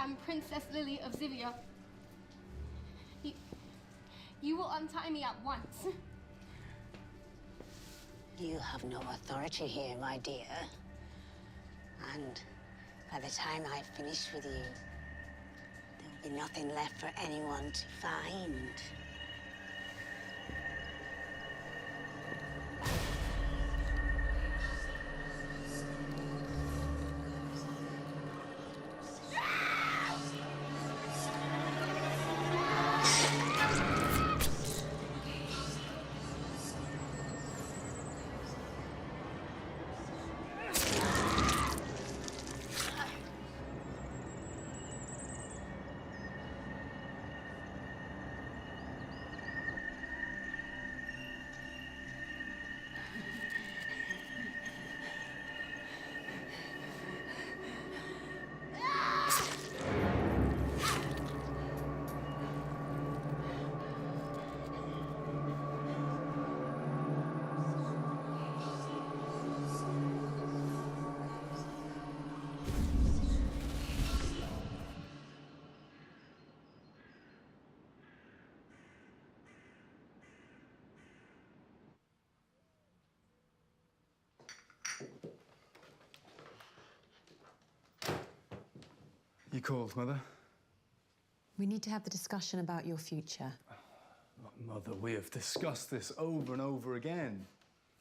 am Princess Lily of Zivia. You will untie me at once. You have no authority here, my dear. And by the time I've finished with you, there'll be nothing left for anyone to find. You called, Mother? We need to have the discussion about your future. Mother, we have discussed this over and over again.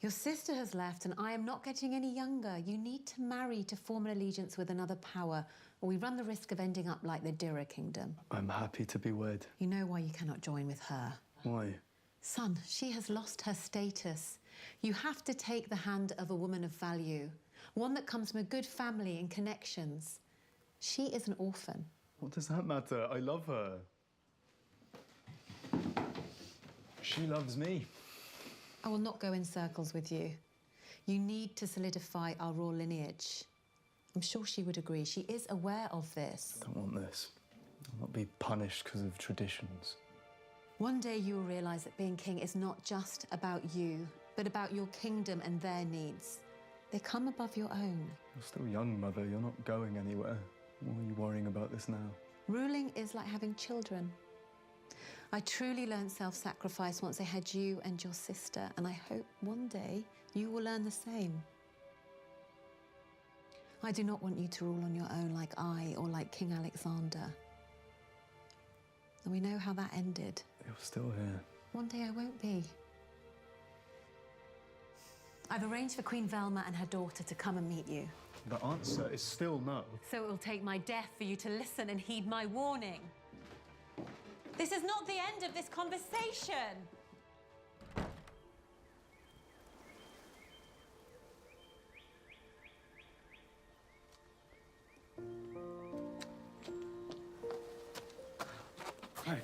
Your sister has left, and I am not getting any younger. You need to marry to form an allegiance with another power, or we run the risk of ending up like the Dira Kingdom. I'm happy to be wed. You know why you cannot join with her. Why? Son, she has lost her status. You have to take the hand of a woman of value, one that comes from a good family and connections. She is an orphan. What does that matter? I love her. She loves me. I will not go in circles with you. You need to solidify our royal lineage. I'm sure she would agree. She is aware of this. I don't want this. I'll not be punished because of traditions. One day you will realise that being king is not just about you, but about your kingdom and their needs. They come above your own. You're still young, Mother. You're not going anywhere. Why are you worrying about this now? Ruling is like having children. I truly learned self-sacrifice once I had you and your sister, and I hope one day you will learn the same. I do not want you to rule on your own like I or like King Alexander. And we know how that ended. You're still here. One day I won't be. I've arranged for Queen Velma and her daughter to come and meet you. The answer is still no. So it will take my death for you to listen and heed my warning. This is not the end of this conversation. Hey.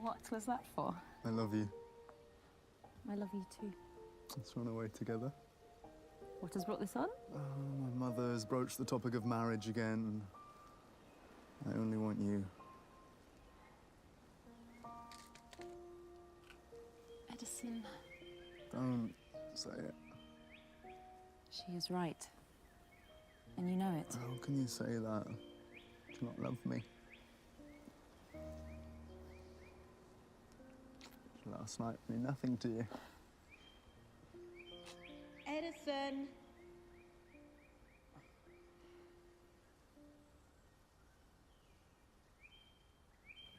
What was that for? I love you. I love you too. Let's run away together. What has brought this on? My mother has broached the topic of marriage again. I only want you. Edison. Don't say it. She is right. And you know it. How can you say that? Do you not love me? Last night meant nothing to you. Edison!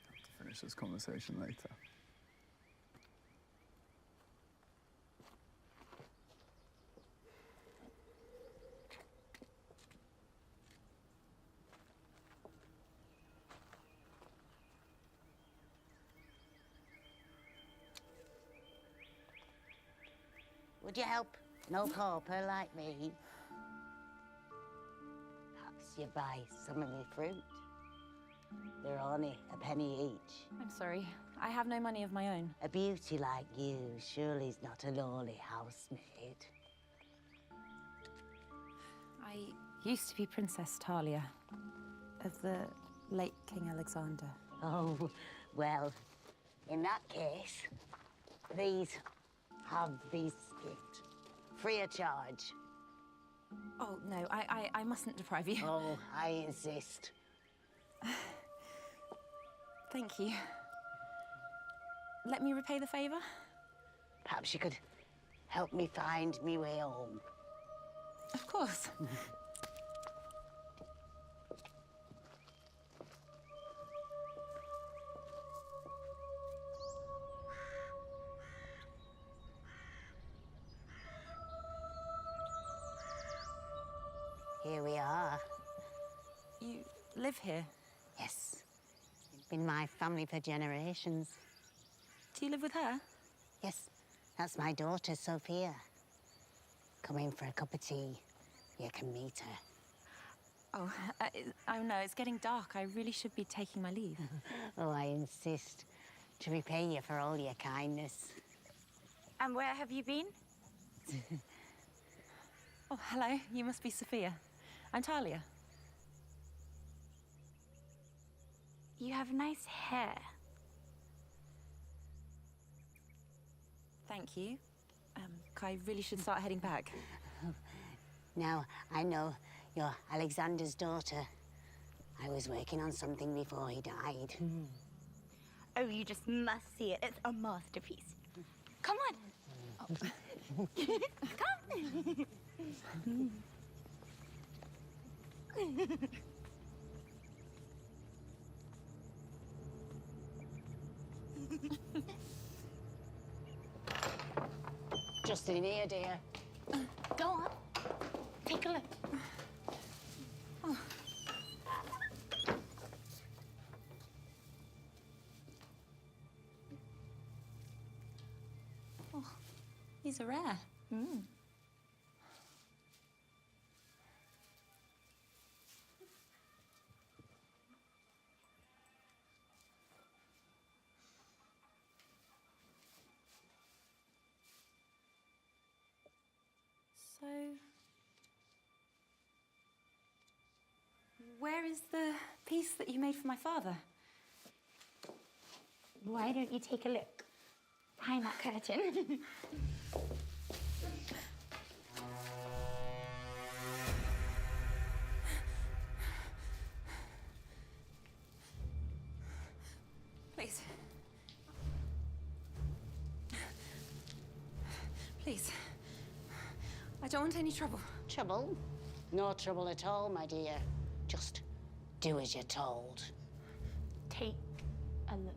Have to finish this conversation later. Would you help an old pauper like me? Perhaps you buy some of my fruit. They're only a penny each. I'm sorry. I have no money of my own. A beauty like you surely is not a lowly housemaid. I used to be Princess Talia of the late King Alexander. Oh, well, In that case, have these gift. Free of charge. Oh, no, I mustn't deprive you. Oh, I insist. Thank you. Let me repay the favour? Perhaps you could help me find me way home. Of course. Here we are. You live here? Yes. It's been my family for generations. Do you live with her? Yes, that's my daughter, Sophia. Come in for a cup of tea. You can meet her. Oh, no, it's getting dark. I really should be taking my leave. Oh, I insist. To repay you for all your kindness. And where have you been? Oh, hello. You must be Sophia. I'm Talia. You have nice hair. Thank you. I really should start heading back. Now, I know you're Alexander's daughter. I was working on something before he died. Oh, you just must see it. It's a masterpiece. Come on. Oh. Come. Just in here, dear. Go on. Take a look. Oh, these are rare. So, where is the piece that you made for my father? Why don't you take a look behind that curtain? Please. Please. I don't want any trouble. Trouble? No trouble at all, my dear. Just do as you're told. Take a look.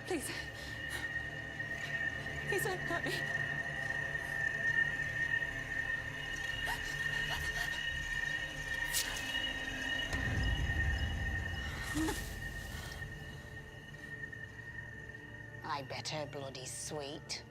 Please. Please don't hurt me. I bet her blood is sweet.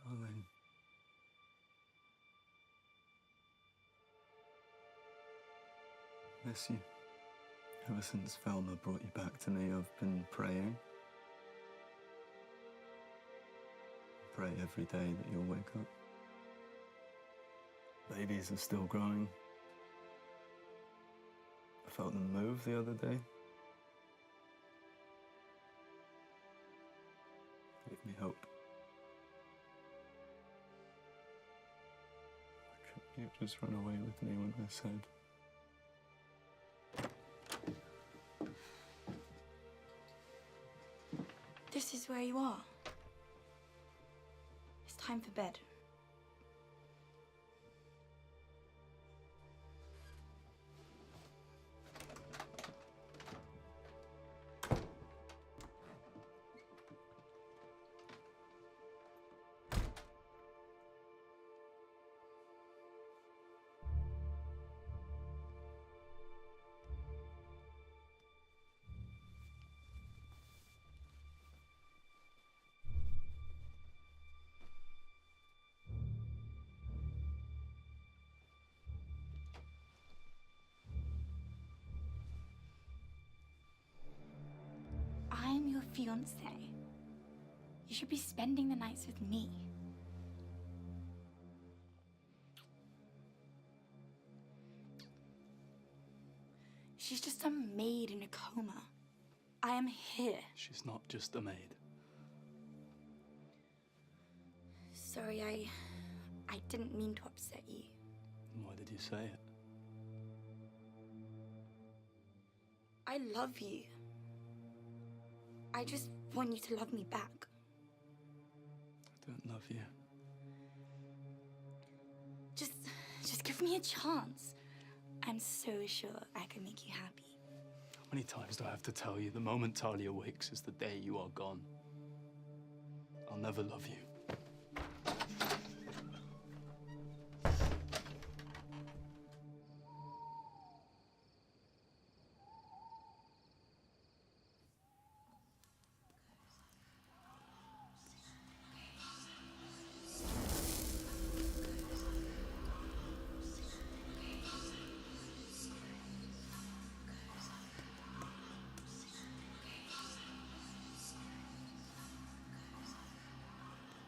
Darling. Miss you. Ever since Velma brought you back to me, I've been praying. Pray every day that you'll wake up. Babies are still growing. I felt them move the other day. Give me hope. You just ran away with me when I said. This is where you are. It's time for bed. I'm your fiance. You should be spending the nights with me. She's just a maid in a coma. I am here. She's not just a maid. Sorry, I didn't mean to upset you. Why did you say it? I love you. I just want you to love me back. I don't love you. Just give me a chance. I'm so sure I can make you happy. How many times do I have to tell you the moment Talia wakes is the day you are gone? I'll never love you.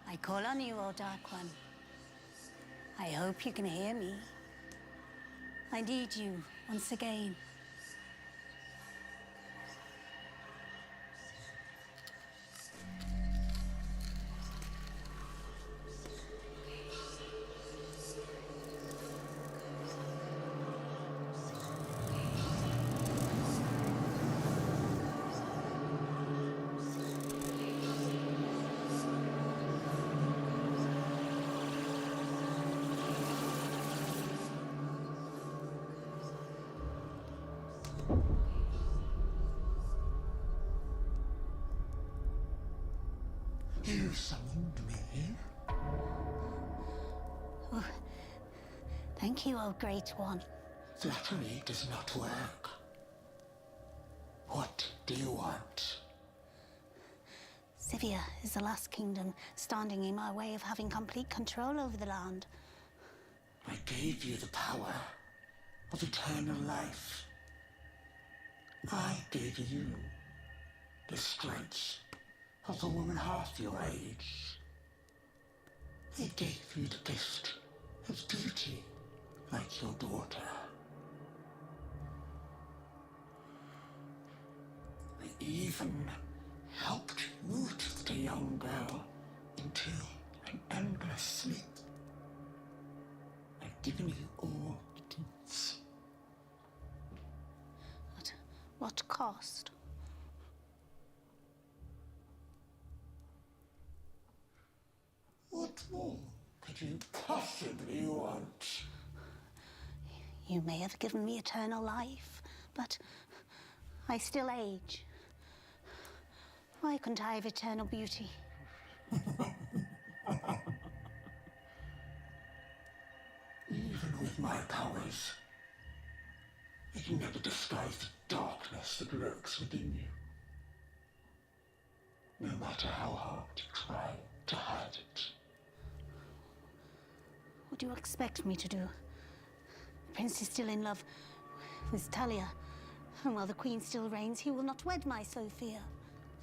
I call on you, O Dark One. I hope you can hear me. I need you once again. You summoned me? Oh, thank you, O Great One. Flattery does not work. What do you want? Sivia is the last kingdom standing in my way of having complete control over the land. I gave you the power of eternal life. I gave you the strength of a woman half your age. I gave you the gift of beauty, like your daughter. I even helped root the young girl into an endless sleep. I've given you all the gifts. At what cost? What more could you possibly want? You may have given me eternal life, but I still age. Why couldn't I have eternal beauty? Even with my powers, I can never disguise the darkness that lurks within you. No matter how hard you try to hide it. What do you expect me to do? The prince is still in love with Talia, and while the queen still reigns, he will not wed my Sophia.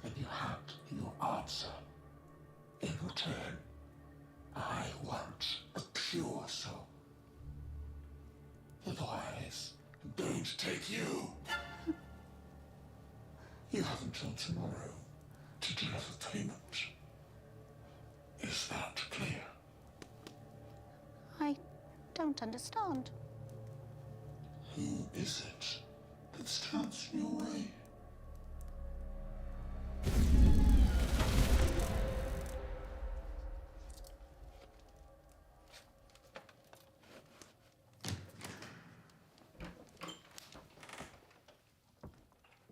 Then you had your answer. In return, I want a pure soul. Otherwise, I'm going to take you. You have until tomorrow to deliver payment. Is that clear? don't understand. Who is it that stands in your way?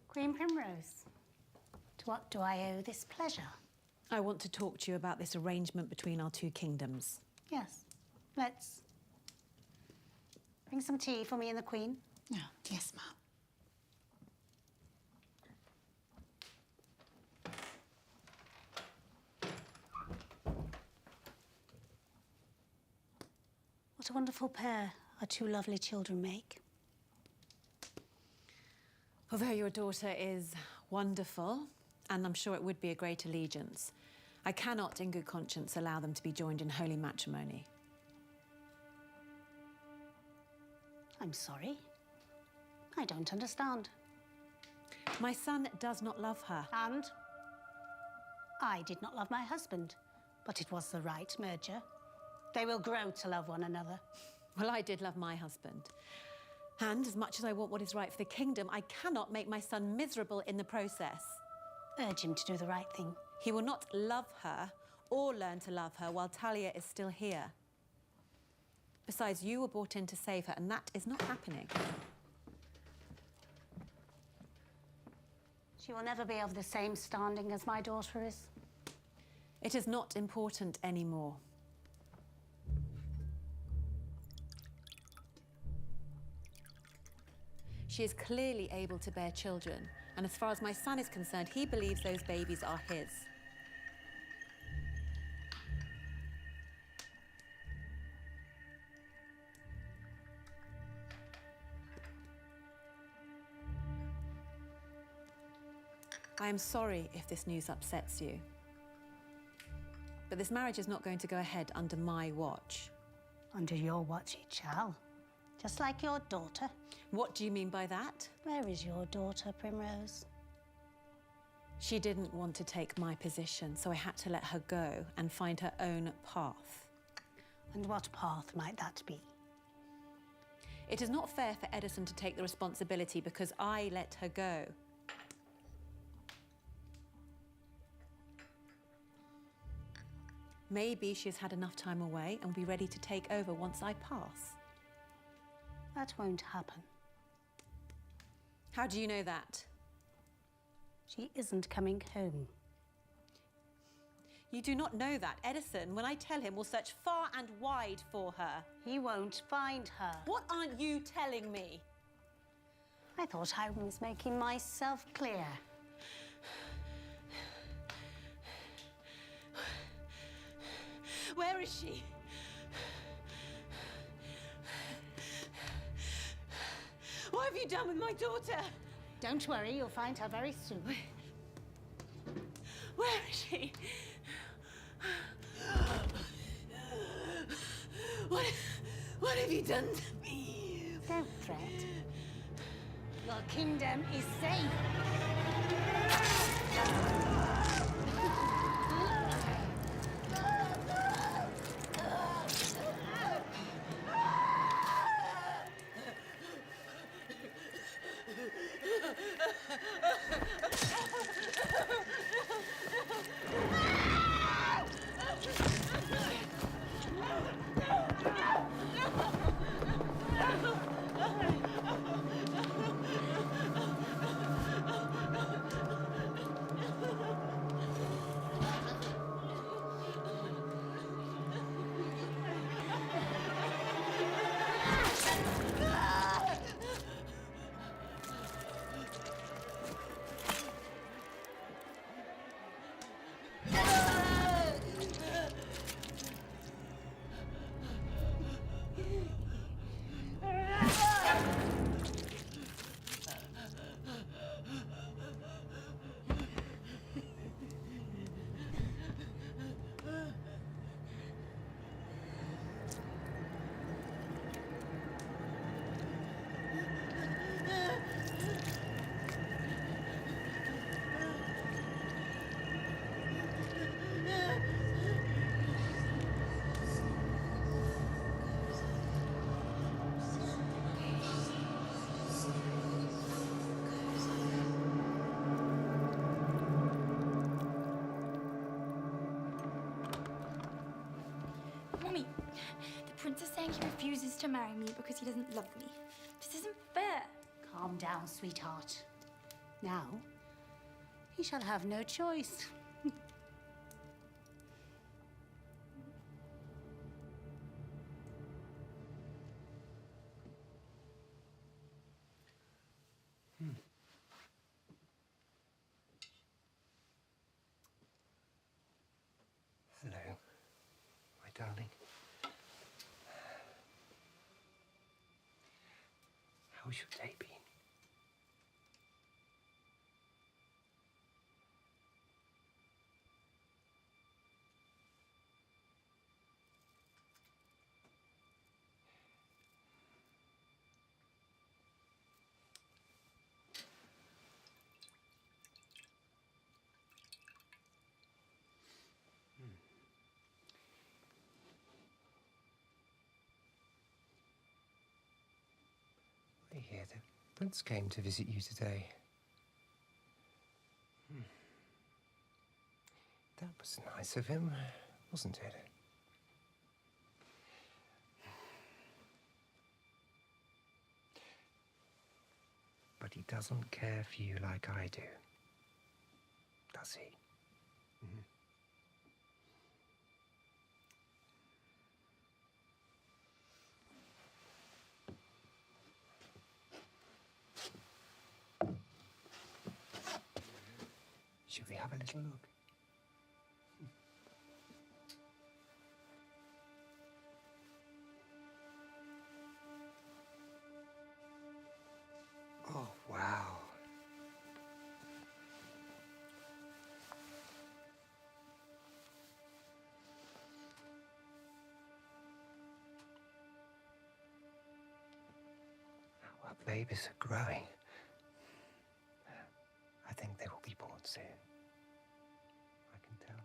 Queen Primrose, to what do I owe this pleasure? I want to talk to you about this arrangement between our two kingdoms. Yes, let's. Bring some tea for me and the Queen. No. Yes, Mum. What a wonderful pair our two lovely children make. Although your daughter is wonderful, and I'm sure it would be a great allegiance, I cannot in good conscience allow them to be joined in holy matrimony. I'm sorry. I don't understand. My son does not love her. And I did not love my husband, but it was the right merger. They will grow to love one another. Well, I did love my husband. And as much as I want what is right for the kingdom, I cannot make my son miserable in the process. Urge him to do the right thing. He will not love her or learn to love her while Talia is still here. Besides, you were brought in to save her, and that is not happening. She will never be of the same standing as my daughter is. It is not important anymore. She is clearly able to bear children, and as far as my son is concerned, he believes those babies are his. I am sorry if this news upsets you, but this marriage is not going to go ahead under my watch. Under your watch it shall. Just like your daughter. What do you mean by that? Where is your daughter, Primrose? She didn't want to take my position, so I had to let her go and find her own path. And what path might that be? It is not fair for Edison to take the responsibility because I let her go. Maybe she's had enough time away and will be ready to take over once I pass. That won't happen. How do you know that? She isn't coming home. You do not know that. Edison, when I tell him, will search far and wide for her. He won't find her. What aren't you telling me? I thought I was making myself clear. Where is she? What have you done with my daughter? Don't worry, you'll find her very soon. Where is she? What have you done to me? Don't fret. Your kingdom is safe. The prince is saying he refuses to marry me because he doesn't love me. This isn't fair. Calm down, sweetheart. Now, he shall have no choice. Hello, my darling. How's your day been? I hear the prince came to visit you today. That was nice of him, wasn't it? But he doesn't care for you like I do, does he? Should we have a little look? Oh, wow. Our babies are growing. I think they will be born soon. I can tell.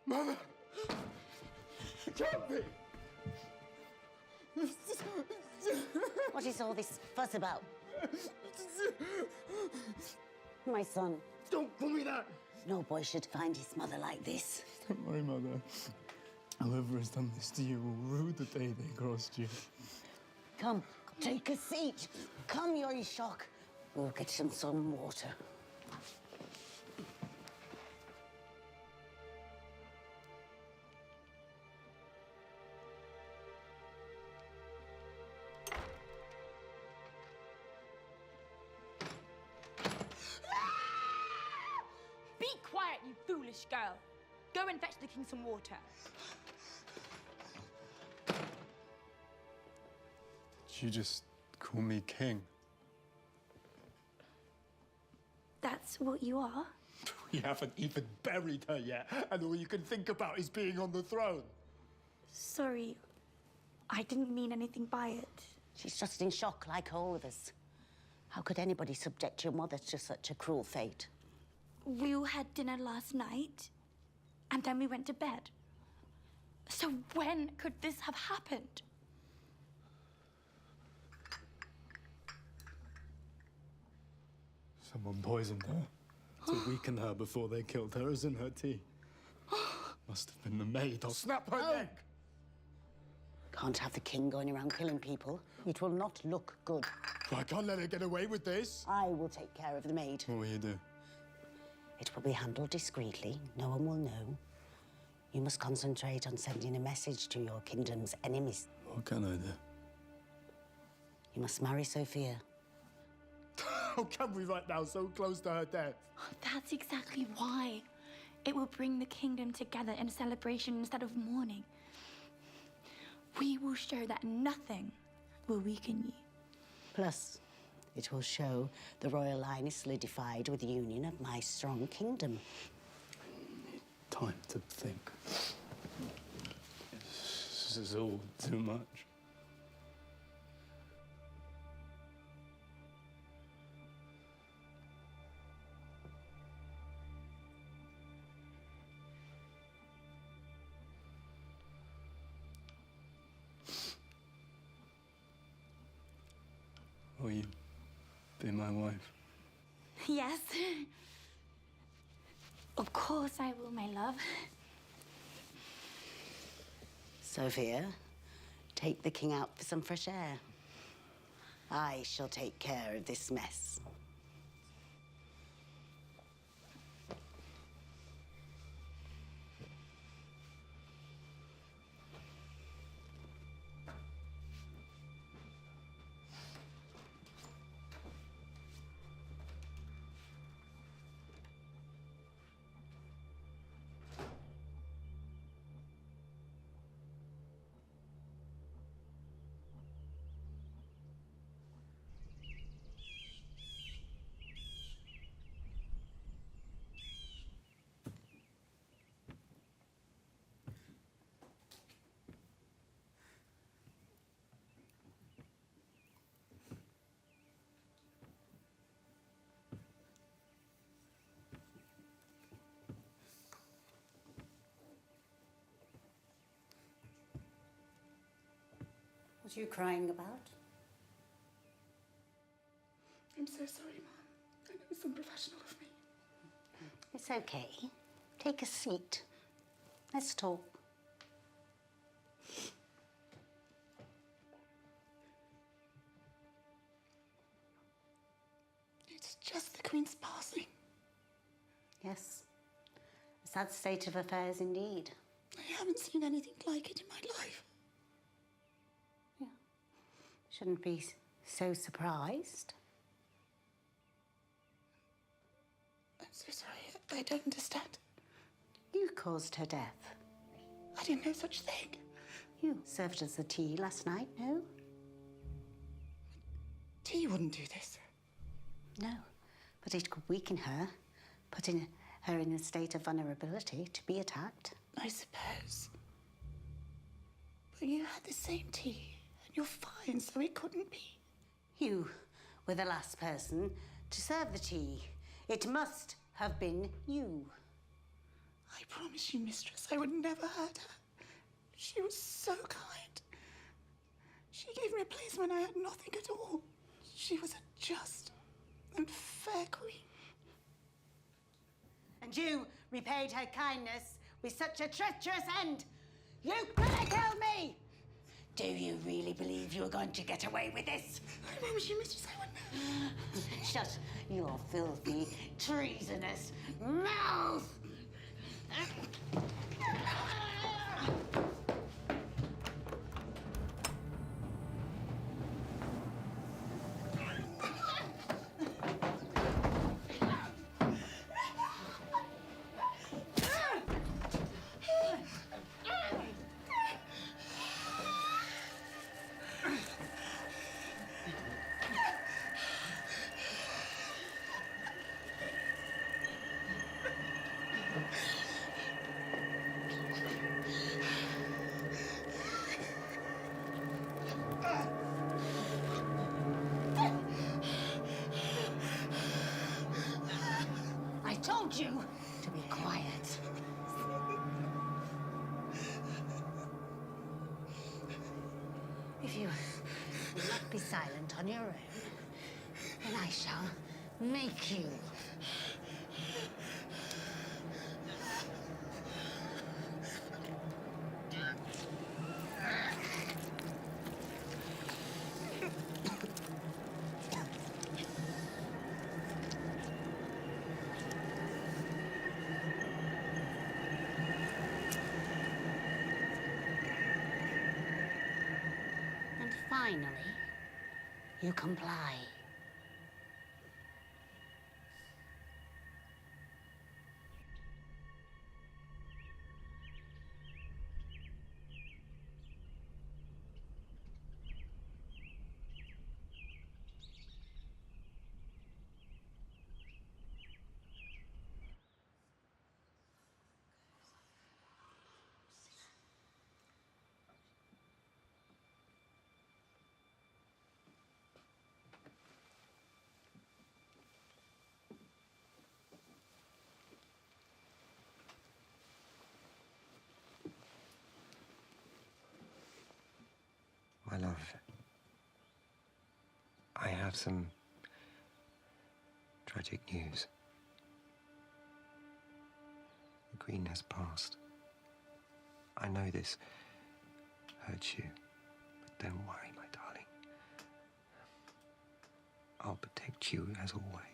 Mother! It can't be! What is all this fuss about? My son. Don't pull me that! No boy should find his mother like this. Don't worry, Mother. Whoever has done this to you will rue the day they crossed you. Come, take a seat. Come, you're in shock. We'll get some water. Be quiet, you foolish girl. Go and fetch the king some water. Did you just call me king? That's what you are? We haven't even buried her yet, and all you can think about is being on the throne. Sorry, I didn't mean anything by it. She's just in shock like all of us. How could anybody subject your mother to such a cruel fate? We all had dinner last night, and then we went to bed. So when could this have happened? Someone poisoned her to weaken her before they killed her as in her tea. Must have been the maid. I'll snap her neck! Can't have the king going around killing people. It will not look good. I can't let her get away with this. I will take care of the maid. What will you do? It will be handled discreetly. No one will know. You must concentrate on sending a message to your kingdom's enemies. What can I do? You must marry Sophia. How can we right now, so close to her death? That's exactly why. It will bring the kingdom together in celebration instead of mourning. We will show that nothing will weaken you. Plus, it will show the royal line is solidified with the union of my strong kingdom. Time to think. This is all too much. Will you be my wife? Yes. Of course I will, my love. Sophia, take the king out for some fresh air. I shall take care of this mess. What are you crying about? I'm so sorry, Mom. I know it's unprofessional of me. It's okay. Take a seat. Let's talk. It's just the Queen's passing. Yes. A sad state of affairs indeed. I haven't seen anything like it in my life. Shouldn't be so surprised. I'm so sorry. I don't understand. You caused her death. I didn't know such thing. You served us the tea last night, no? Tea wouldn't do this. No, but it could weaken her, putting her in a state of vulnerability to be attacked. I suppose. But you had the same tea, and you're fine, so it couldn't be. You were the last person to serve the tea. It must have been you. I promise you, mistress, I would never hurt her. She was so kind. She gave me a place when I had nothing at all. She was a just and fair queen. And you repaid her kindness with such a treacherous end. You could have killed me! Do you really believe you're going to get away with this? I promise you, mistress, I wouldn't. Shut your filthy, treasonous mouth! I told you to be quiet. If you will not be silent on your own, then I shall make you. finally, you comply. My love, I have some tragic news. The Queen has passed. I know this hurts you, but don't worry, my darling. I'll protect you as always.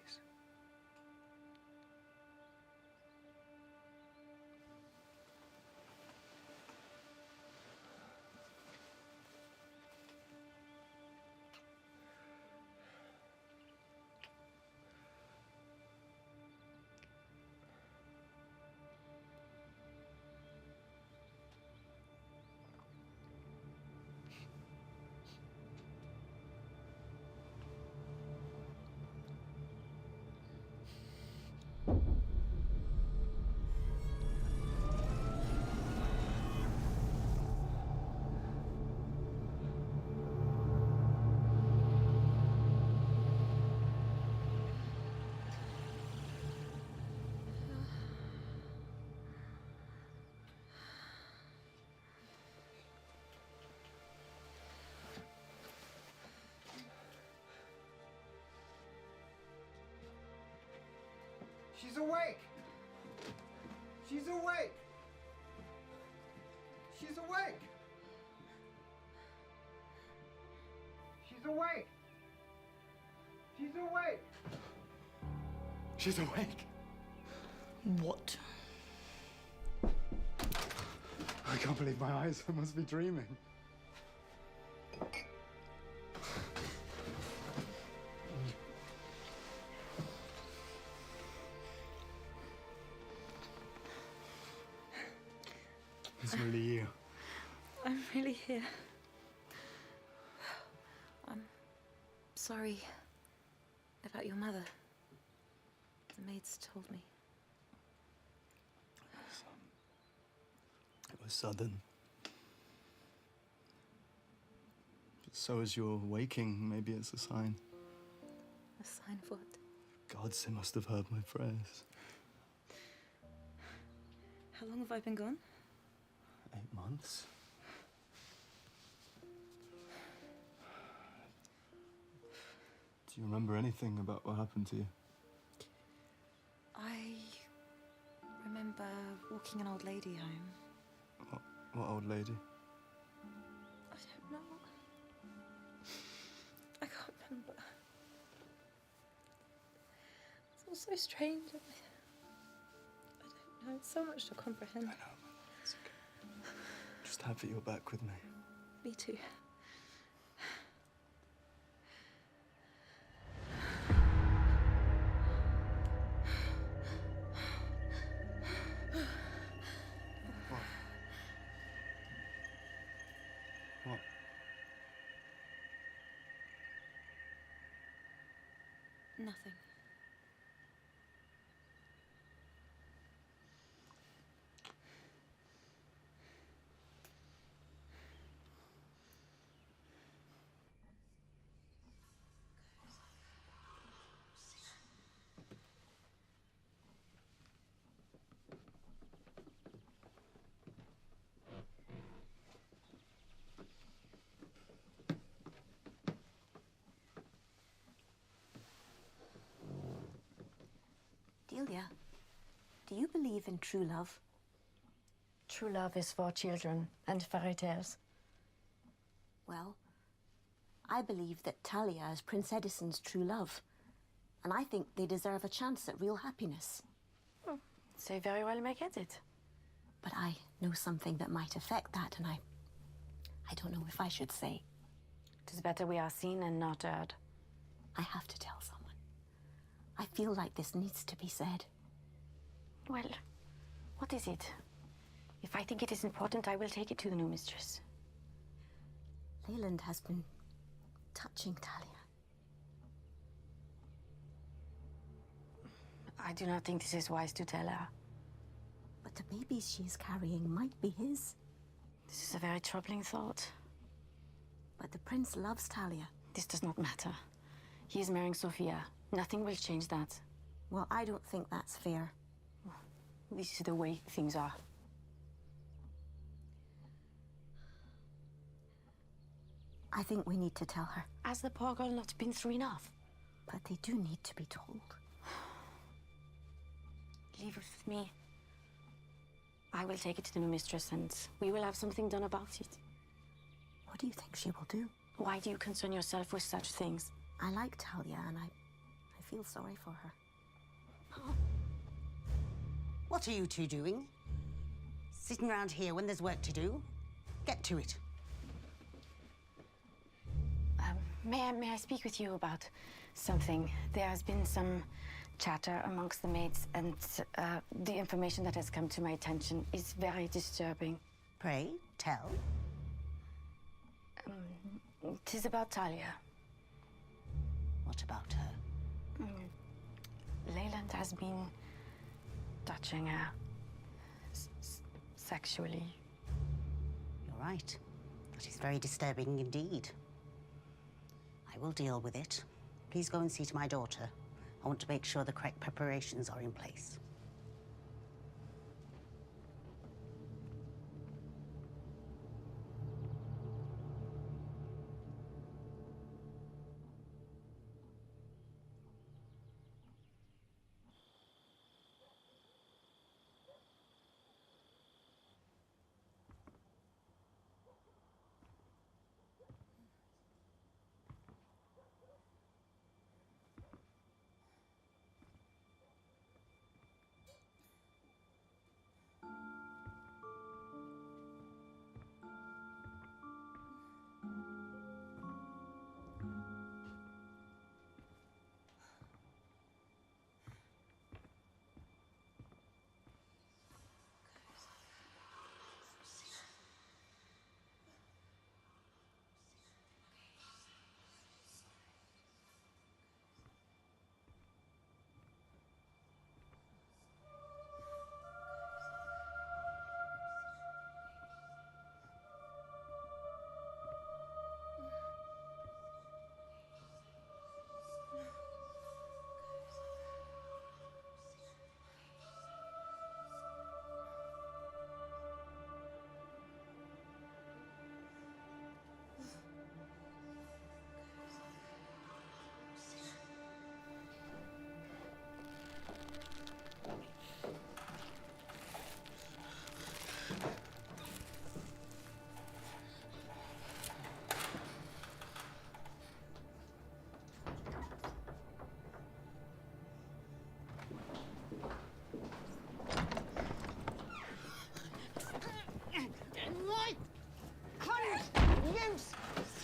She's awake! She's awake! She's awake! She's awake! She's awake! She's awake. What? I can't believe my eyes. I must be dreaming. It's really you. I'm really here. I'm sorry about your mother. The maids told me. It was sudden. But so as you're waking, maybe it's a sign. A sign of what? Gods, they must have heard my prayers. How long have I been gone? 8 months. Do you remember anything about what happened to you? I remember walking an old lady home. What old lady? I don't know. I can't remember. It's all so strange. I don't know. It's so much to comprehend. I know. It's okay. Just happy you're back with me. Me too. What? Nothing. Delia, do you believe in true love? True love is for children and fairy tales. Well, I believe that Talia is Prince Edison's true love. And I think they deserve a chance at real happiness. So very well may get it. But I know something that might affect that, and I don't know if I should say. It is better we are seen and not heard. I have to tell someone. I feel like this needs to be said. Well, what is it? If I think it is important, I will take it to the new mistress. Leyland has been touching Talia. I do not think this is wise to tell her. But the baby she is carrying might be his. This is a very troubling thought. But the prince loves Talia. This does not matter. He is marrying Sophia. Nothing will change that. Well, I don't think that's fair. This is the way things are. I think we need to tell her. Has the poor girl not been through enough? But they do need to be told. Leave it with me. I will take it to the new mistress and we will have something done about it. What do you think she will do? Why do you concern yourself with such things? I like Talia and I feel sorry for her. What are you two doing? Sitting around here when there's work to do? Get to it. May I speak with you about something? There has been some chatter amongst the maids, and the information that has come to my attention is very disturbing. Pray, tell. It is about Talia. What about her? Leyland has been touching her sexually. You're right. That is very disturbing indeed. I will deal with it. Please go and see to my daughter. I want to make sure the correct preparations are in place.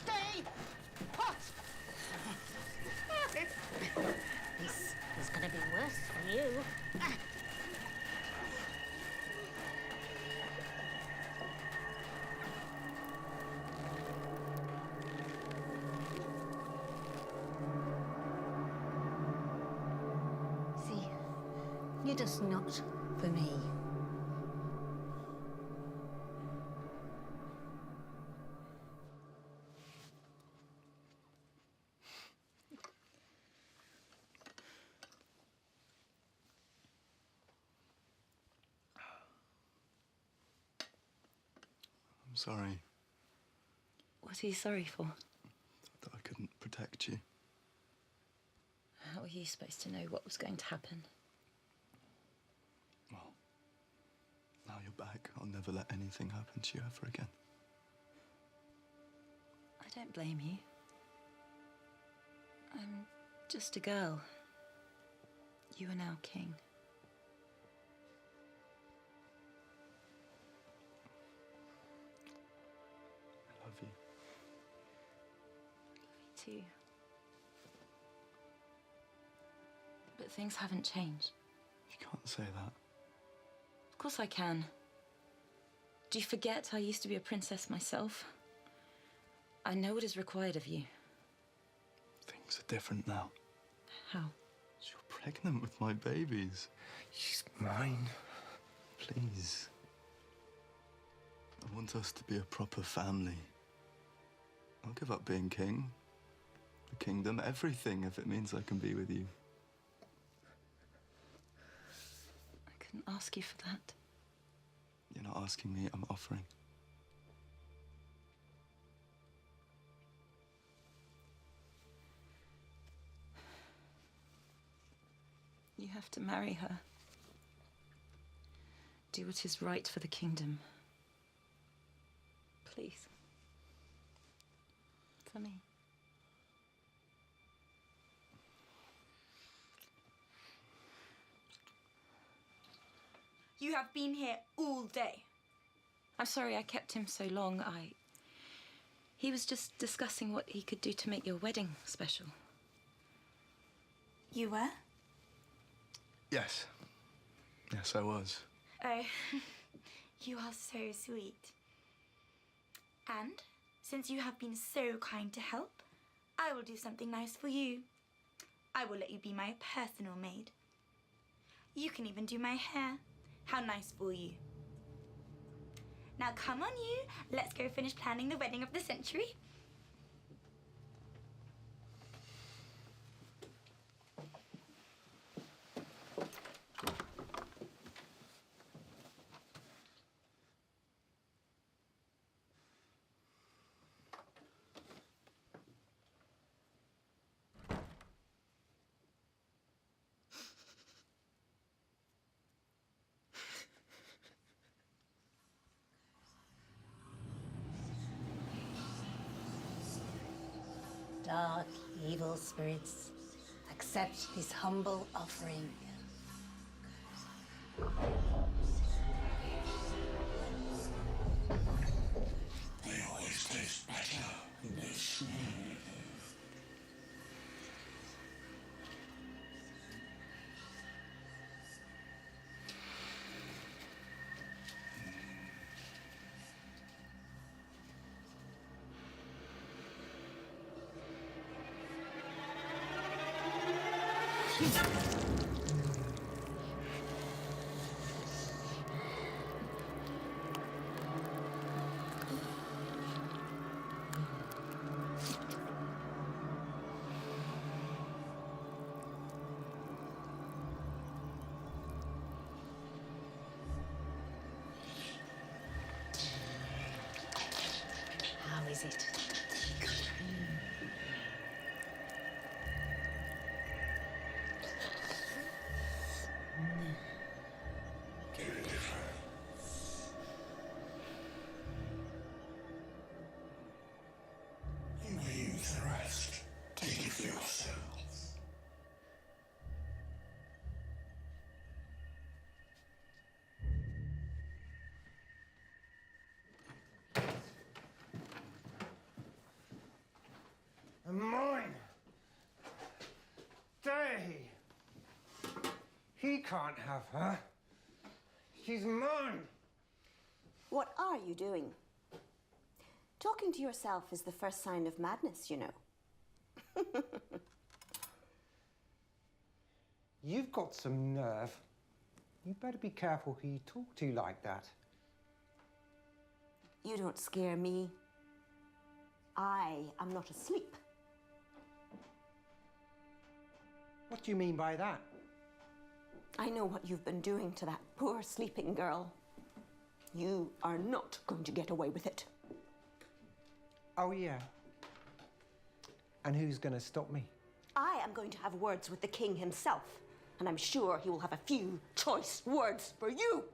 Stay put! This is going to be worse for you. See, you're just not for me. I'm sorry What are you sorry for? that I couldn't protect you. How were you supposed to know what was going to happen? Well, now you're back. I'll never let anything happen to you ever again. I don't blame you. I'm just a girl. You are now king. I love you. too. But things haven't changed. You can't say that. Of course I can. Do you forget I used to be a princess myself? I know what is required of you. Things are different now. How? You're pregnant with my babies. She's mine. Please. I want us to be a proper family. I'll give up being king, the kingdom, everything, if it means I can be with you. I couldn't ask you for that. You're not asking me, I'm offering. You have to marry her. Do what is right for the kingdom. Please. For me. You have been here all day. I'm sorry I kept him so long. He was just discussing what he could do to make your wedding special. You were? Yes. Yes, I was. Oh, you are so sweet. And since you have been so kind to help, I will do something nice for you. I will let you be my personal maid. You can even do my hair. How nice for you. Now come on you, let's go finish planning the wedding of the century. Dark, evil spirits, accept this humble offering. They always taste better when they're smooth. How is it? Very different. You may use the rest. Take it for yourselves. Mine! Dare he? He can't have her. She's mine! What are you doing? Talking to yourself is the first sign of madness, you know. You've got some nerve. You better be careful who you talk to like that. You don't scare me. I am not asleep. What do you mean by that? I know what you've been doing to that poor sleeping girl. You are not going to get away with it. Oh, yeah. And who's going to stop me? I am going to have words with the king himself, and I'm sure he will have a few choice words for you.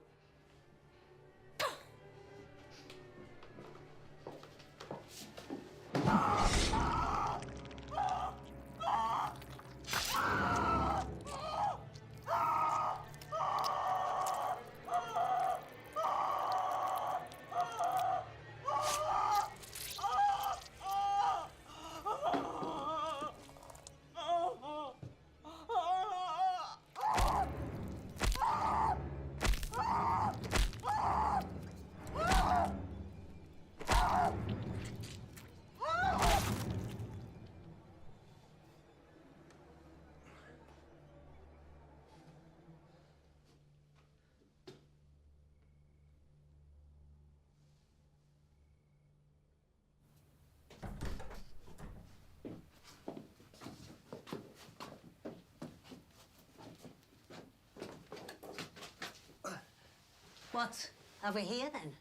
What? Over here, then?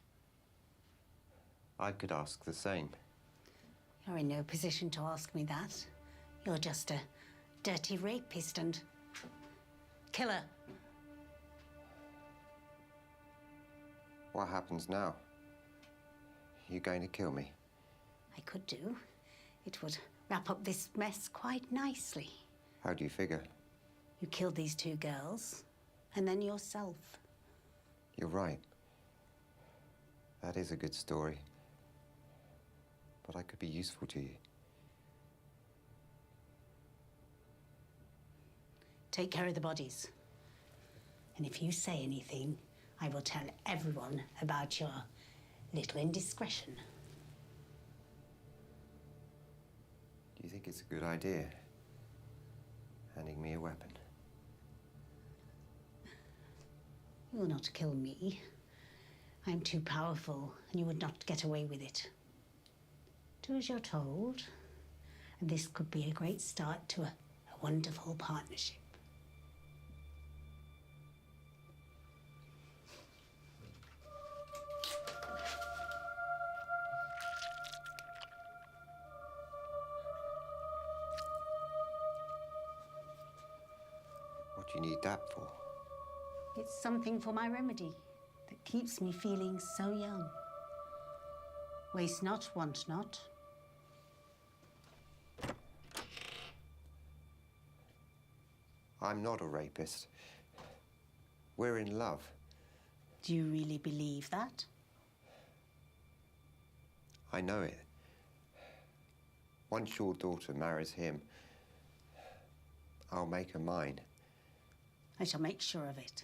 I could ask the same. You're in no position to ask me that. You're just a dirty rapist and killer. What happens now? You going to kill me? I could do. It would wrap up this mess quite nicely. How do you figure? You killed these 2 girls, and then yourself. You're right. That is a good story. But I could be useful to you. Take care of the bodies. And if you say anything, I will tell everyone about your little indiscretion. Do you think it's a good idea? Handing me a weapon? You will not kill me. I'm too powerful, and you would not get away with it. Do as you're told, and this could be a great start to a wonderful partnership. What do you need that for? It's something for my remedy that keeps me feeling so young. Waste not, want not. I'm not a rapist. We're in love. Do you really believe that? I know it. Once your daughter marries him, I'll make her mine. I shall make sure of it.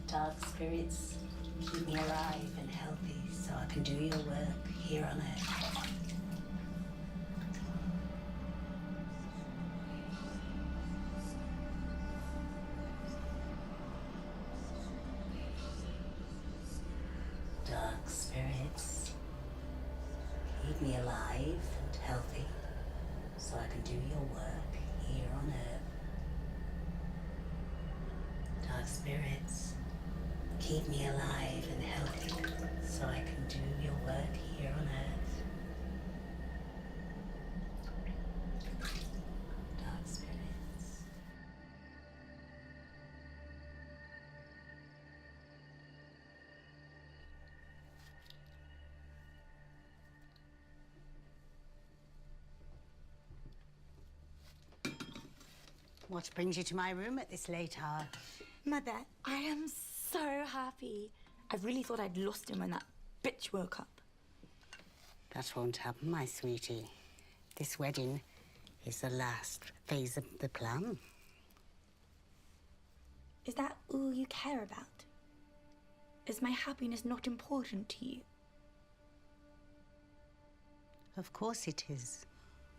Dark spirits, keep me alive and healthy so I can do your work here on Earth. Dark spirits, keep me alive and healthy so I can do your work here on Earth. Dark spirits, keep me alive and healthy so I can do your work here on Earth. Dark spirits. What brings you to my room at this late hour? Mother, I am so happy. I really thought I'd lost him when that bitch woke up. That won't happen, my sweetie. This wedding is the last phase of the plan. Is that all you care about? Is my happiness not important to you? Of course it is.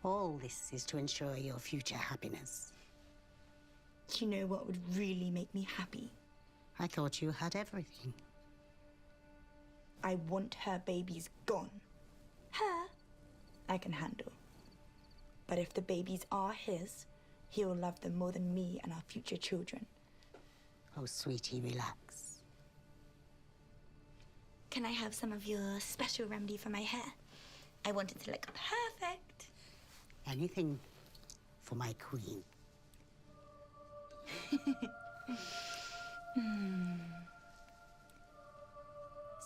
All this is to ensure your future happiness. Do you know what would really make me happy? I thought you had everything. I want her babies gone. Her, I can handle. But if the babies are his, he will love them more than me and our future children. Oh, sweetie, relax. Can I have some of your special remedy for my hair? I want it to look perfect. Anything for my queen.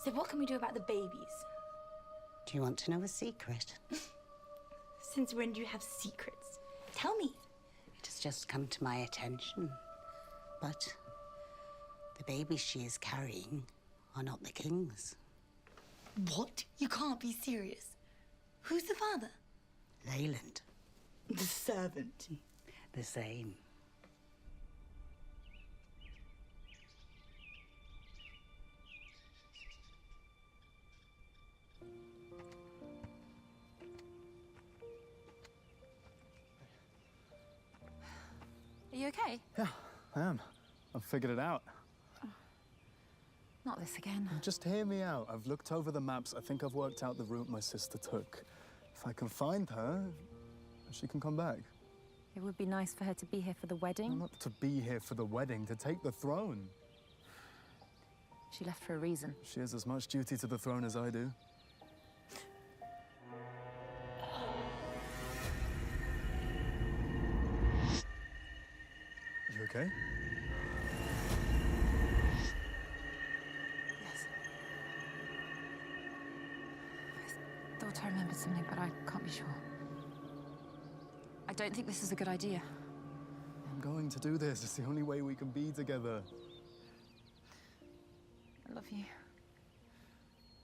So what can we do about the babies? Do you want to know a secret? Since when do you have secrets? Tell me. It has just come to my attention. But the babies she is carrying are not the king's. What? You can't be serious. Who's the father? Leyland. The servant. The same. Are you okay? Yeah, I am. I've figured it out. Not this again. Just hear me out. I've looked over the maps. I think I've worked out the route my sister took. If I can find her, she can come back. It would be nice for her to be here for the wedding. Not to be here for the wedding, to take the throne. She left for a reason. She has as much duty to the throne as I do. You okay? Yes. I thought I remembered something, but I can't be sure. I don't think this is a good idea. I'm going to do this. It's the only way we can be together. I love you.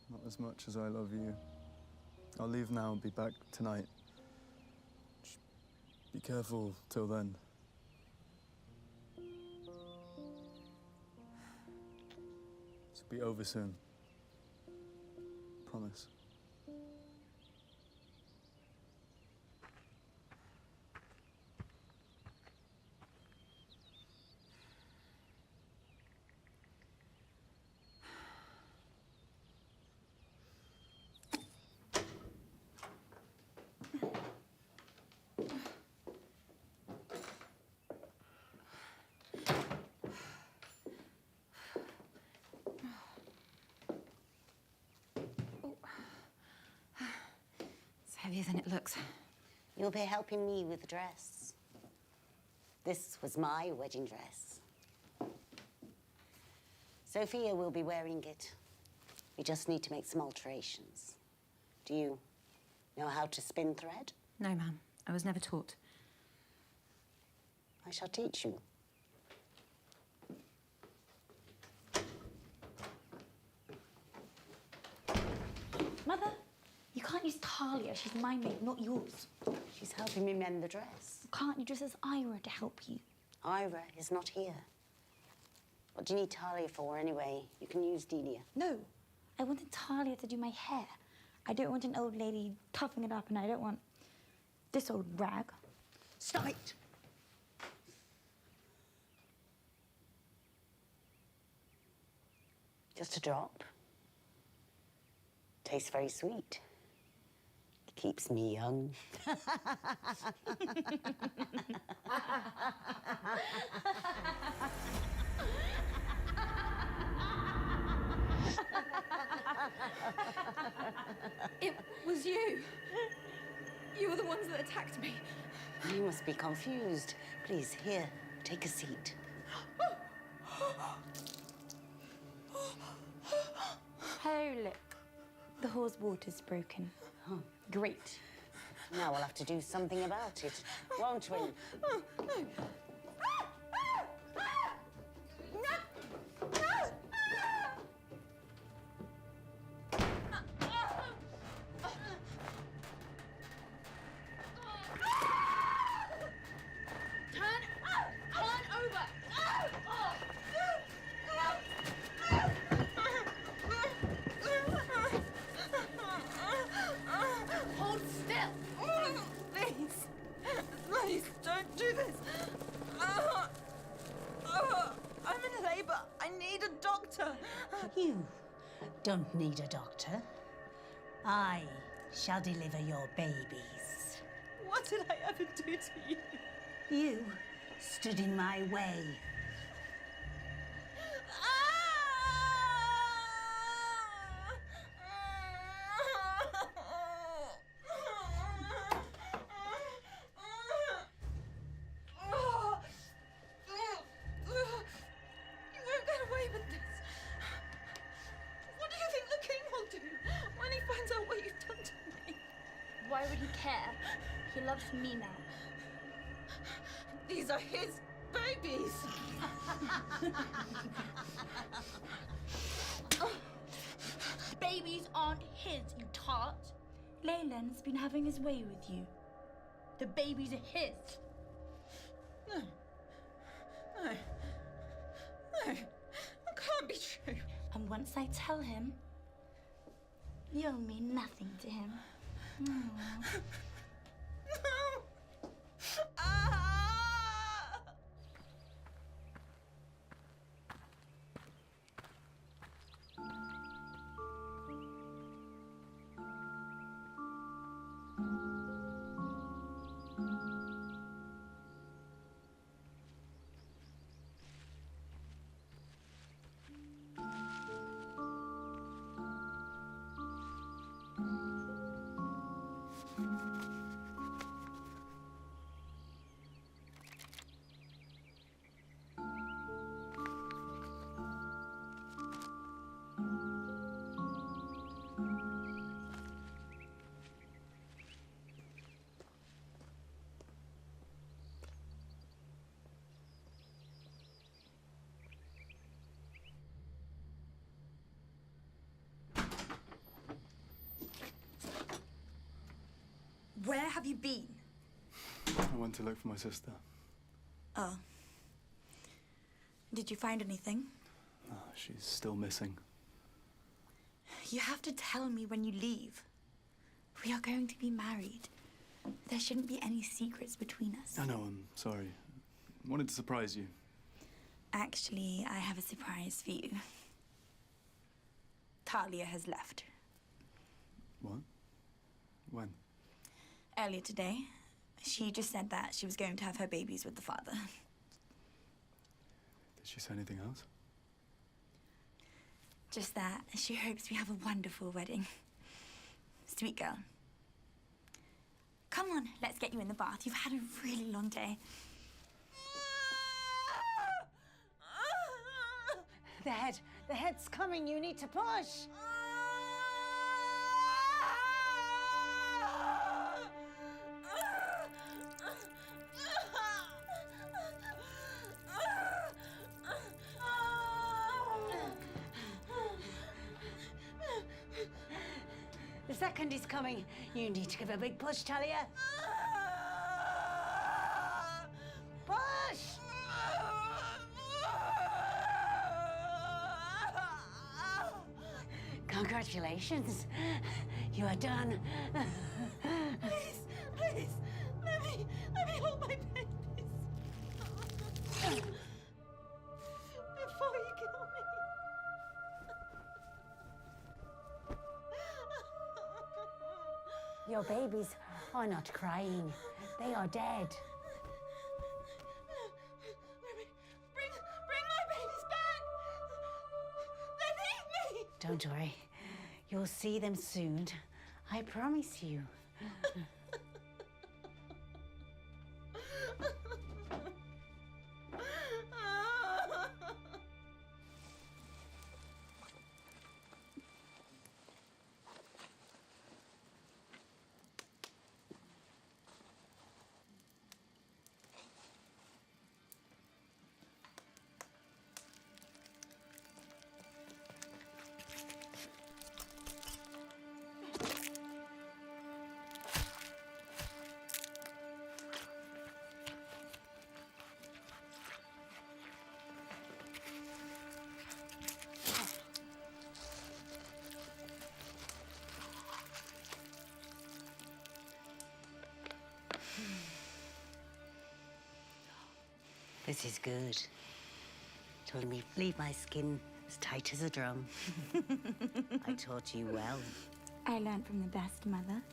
Not as much as I love you. I'll leave now and be back tonight. Just be careful till then. It'll be over soon. Promise. Heavier than it looks. You'll be helping me with the dress. This was my wedding dress. Sophia will be wearing it. We just need to make some alterations. Do you know how to spin thread? No, ma'am. I was never taught. I shall teach you. Mother, you can't use Talia. She's my maid, not yours. She's helping me mend the dress. Can't you just ask Ira to help you? Ira is not here. What do you need Talia for anyway? You can use Delia. No, I wanted Talia to do my hair. I don't want an old lady toughing it up, and I don't want this old rag. Stop it! Just a drop. Tastes very sweet. Keeps me young. It was you. You were the ones that attacked me. You must be confused. Please, here, take a seat. Oh, look. The horse water's broken. Oh. Great. Now we'll have to do something about it, won't we? You don't need a doctor. I shall deliver your babies. What did I ever do to you? You stood in my way. Why would he care? He loves me now. These are his babies. Babies aren't his, you tart. Leyland's been having his way with you. The babies are his. No. No. No. That can't be true. And once I tell him, you'll mean nothing to him. No. Ah! Where have you been? I went to look for my sister. Oh. Did you find anything? Oh, she's still missing. You have to tell me when you leave. We are going to be married. There shouldn't be any secrets between us. I know, I'm sorry. I wanted to surprise you. Actually, I have a surprise for you. Talia has left. What? When? Earlier today. She just said that she was going to have her babies with the father. Did she say anything else? Just that she hopes we have a wonderful wedding. Sweet girl. Come on, let's get you in the bath. You've had a really long day. The head's coming. You need to push. The second is coming. You need to give a big push, Talia. Push! Congratulations. You are done. Please, please, let me hold my babies. Before you kill me. Your babies are not crying. They are dead. Bring my babies back. They need me. Don't worry. You'll see them soon. I promise you. This is good. Told me leave my skin as tight as a drum. I taught you well. I learned from the best, Mother.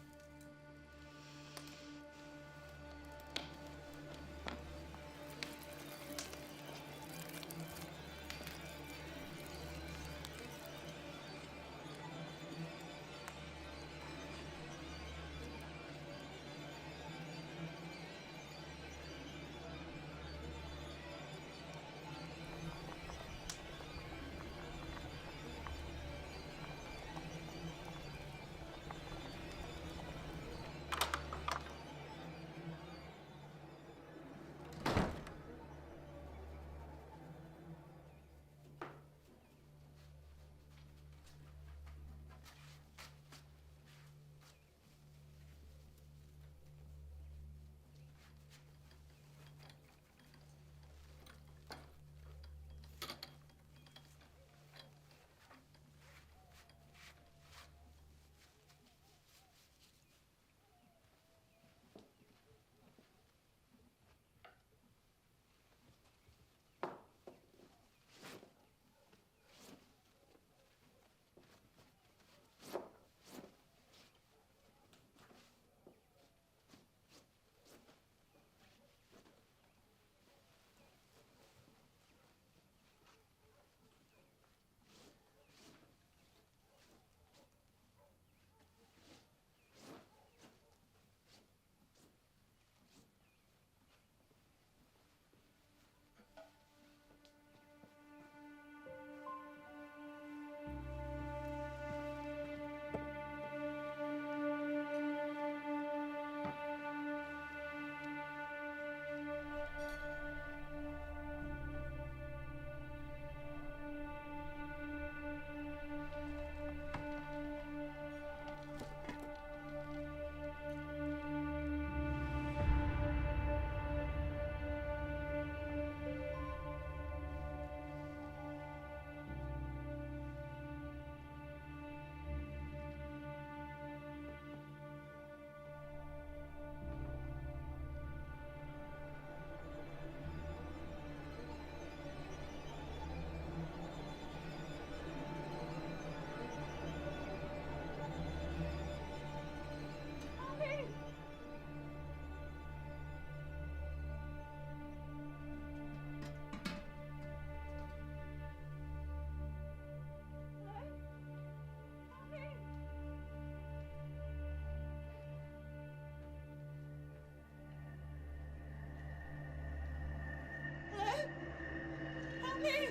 You!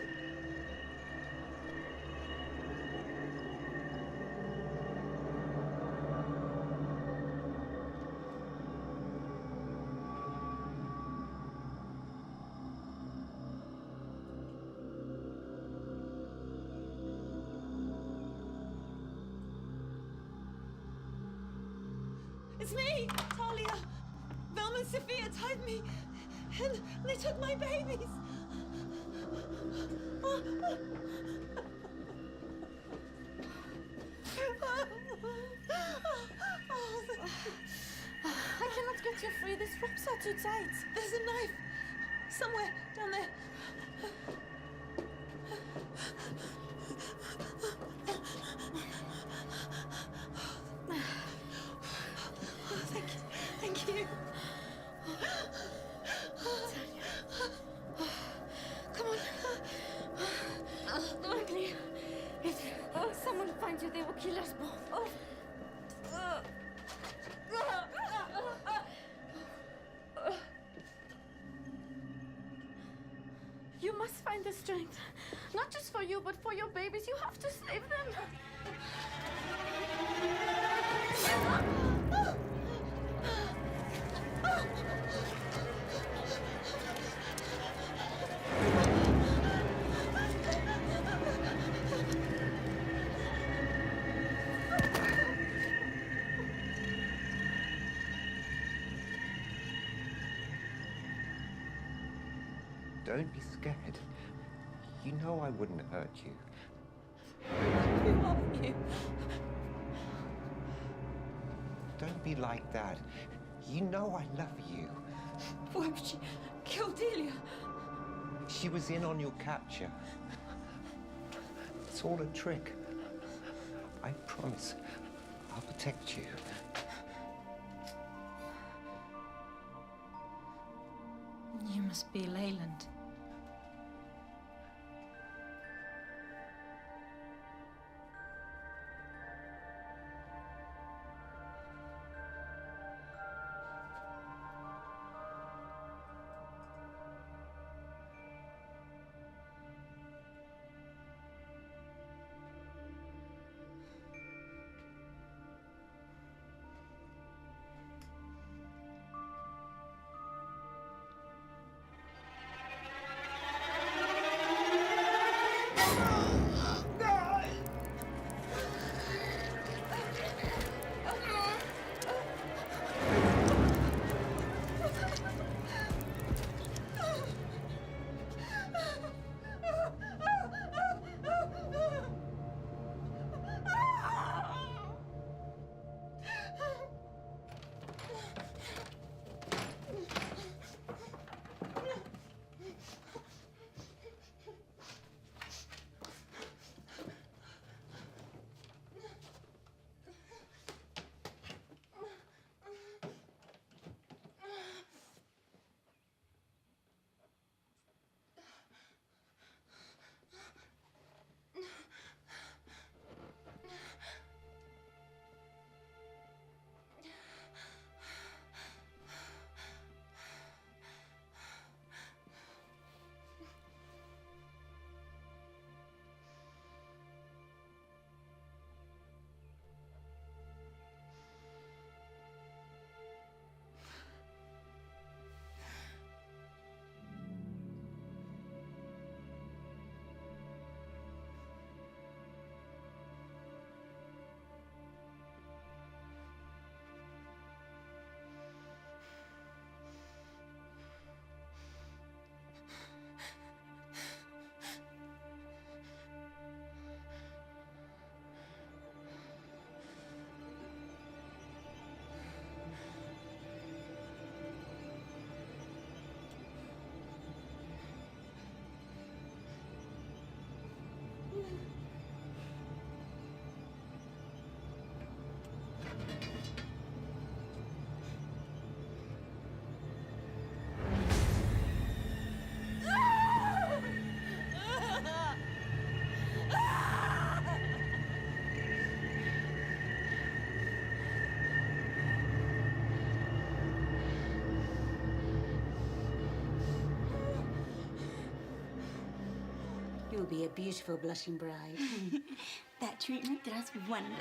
It's me, Talia. Velma and Sophia tied me, and they took my babies. I cannot get you free. These ropes are too tight. There's a knife somewhere down there. Oh, thank you. Come on. Quickly. If someone finds you, they will kill us both. You must find the strength. Not just for you, but for your babies. You have to save them. Don't be scared. You know I wouldn't hurt you. Who are you? Don't be like that. You know I love you. Why would she kill Delia? She was in on your capture. It's all a trick. I promise I'll protect you. You must be Leyland. You'll be a beautiful blushing bride. That treatment does wonders.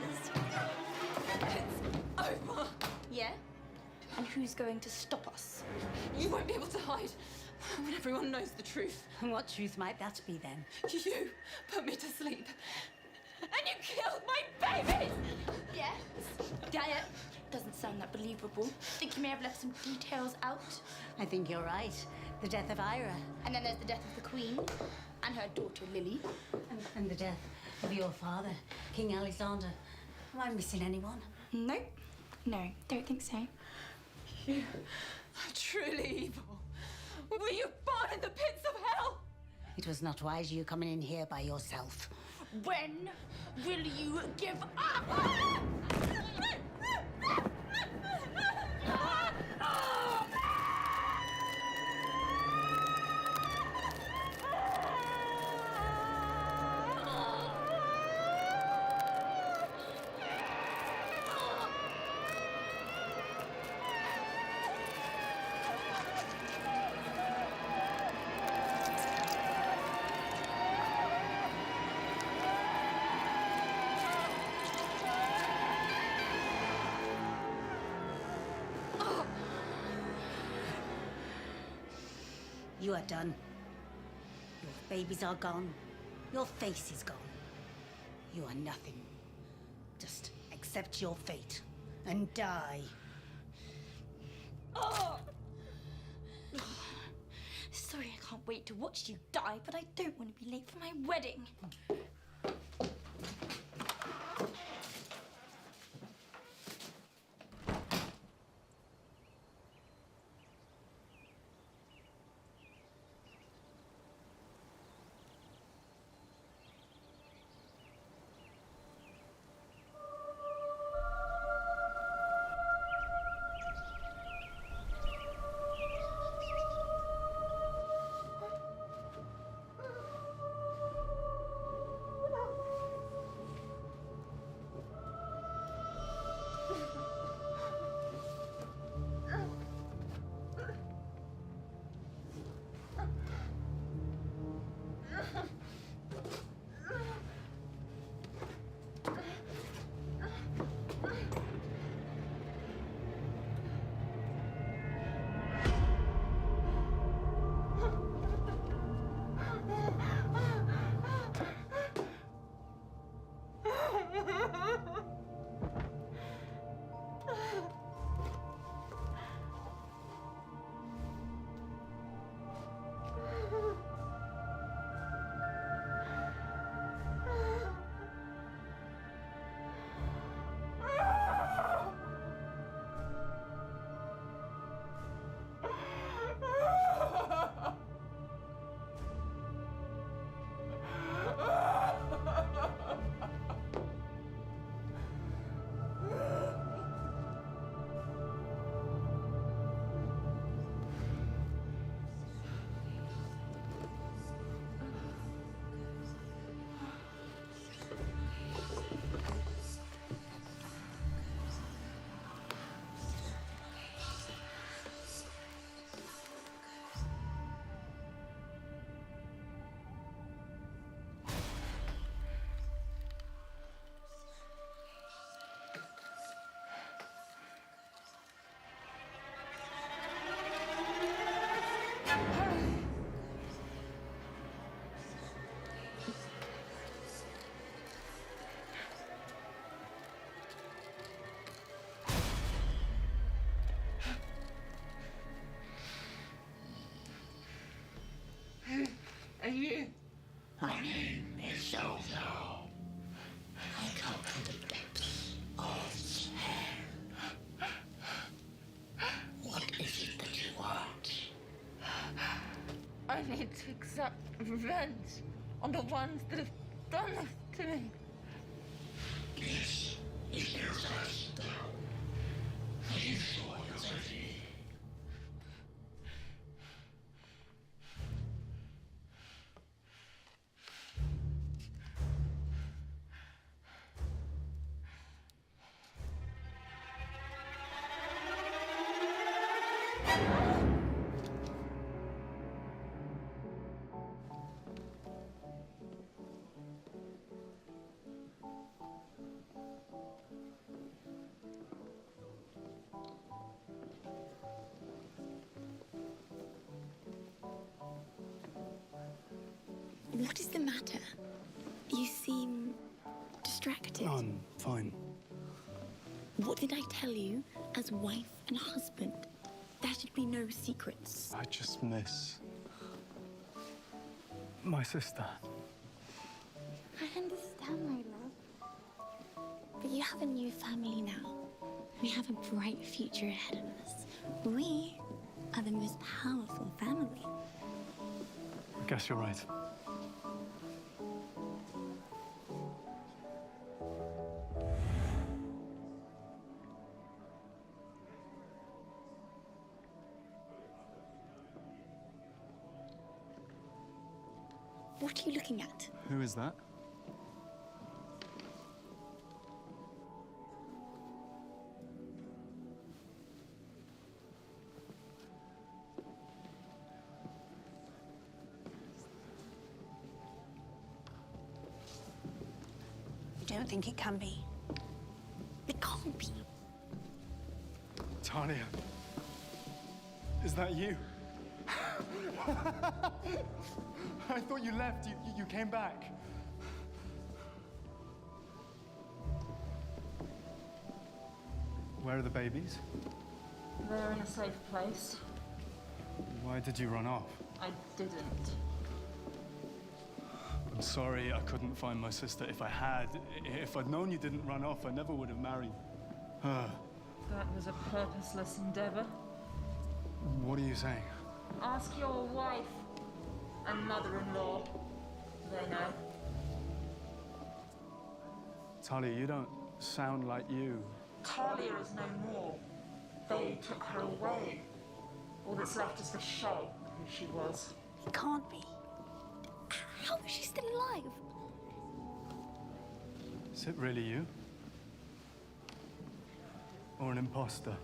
It's over. Yeah? And who's going to stop us? You won't be able to hide when everyone knows the truth. And what truth might that be then? You put me to sleep. And you killed my babies! Yes? Diet doesn't sound that believable. Think you may have left some details out? I think you're right. The death of Ira. And then there's the death of the Queen and her daughter Lily. And the death of your father, King Alexander. Am I missing anyone? No. No, don't think so. You are truly evil. Were you born in the pits of hell? It was not wise you coming in here by yourself. When will you give up? You are done. Your babies are gone. Your face is gone. You are nothing. Just accept your fate and die. Oh! Sorry, I can't wait to watch you die, but I don't want to be late for my wedding. Are you? My name is Zozo. I come from the depths of despair. What is it that you want? I need to accept revenge on the ones that have done this to me. This is your first though. Are you sure you're ready? What is the matter? You seem distracted. No, I'm fine. What did I tell you as wife and husband? There should be no secrets. I just miss my sister. I understand, my love. But you have a new family now. We have a bright future ahead of us. We are the most powerful family. I guess you're right. What are you looking at? Who is that? You don't think it can be? It can't be. Talia, is that you? I thought you left. You came back. Where are the babies? They're in a safe place. Why did you run off? I didn't. I'm sorry I couldn't find my sister. If I had, if I'd known you didn't run off, I never would have married her. That was a purposeless endeavor. What are you saying? Ask your wife and mother-in-law. They know. Talia, you don't sound like you. Talia is no more. They took her away. All that's left is the shell of who she was. It can't be. How is she still alive? Is it really you? Or an imposter?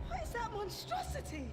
What is that monstrosity?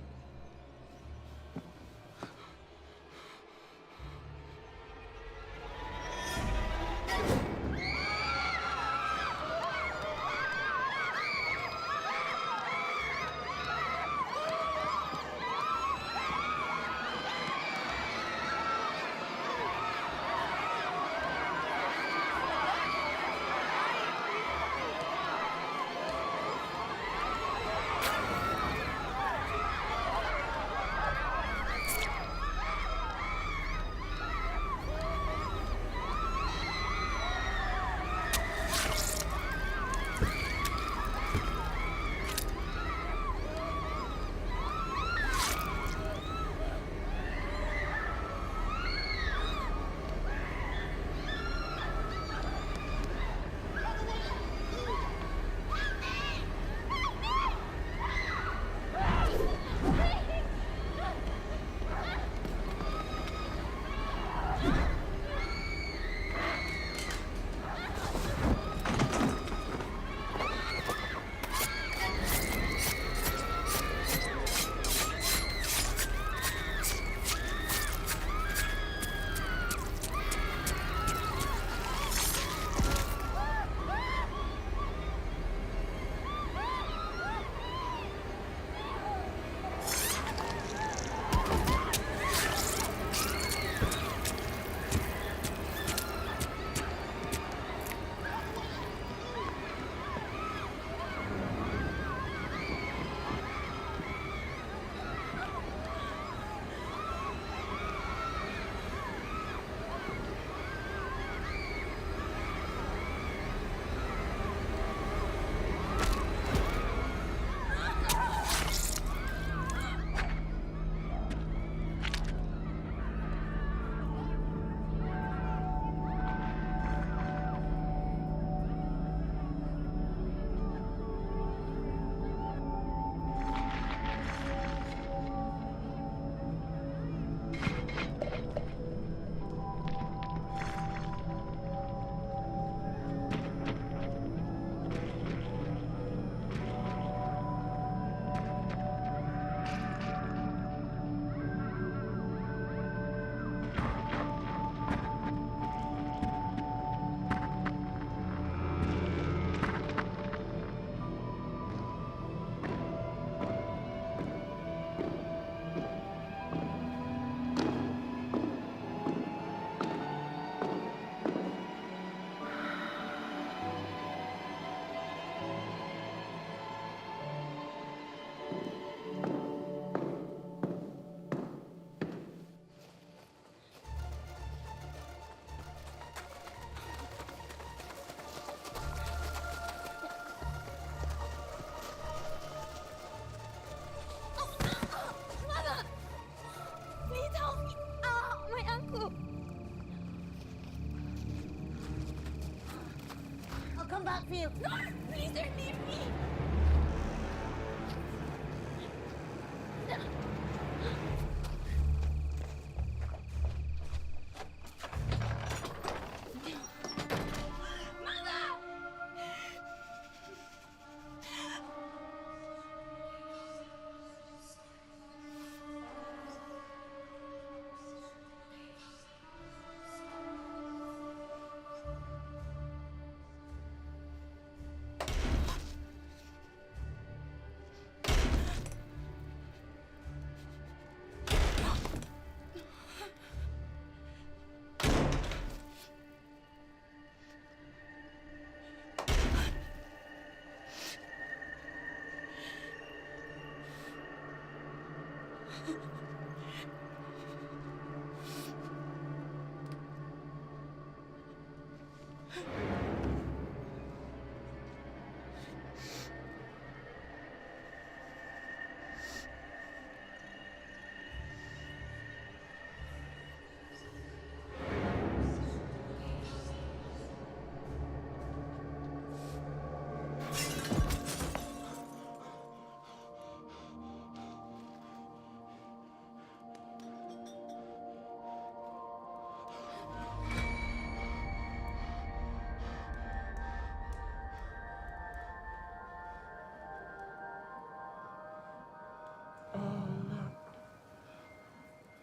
come back for you. No, please don't leave me.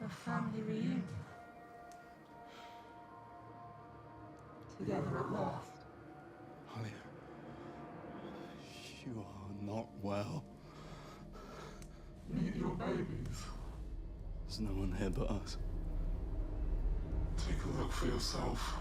A family reunion. Together at last. Talia, you are not well. Meet your babies. There's no one here but us. Take a look for yourself.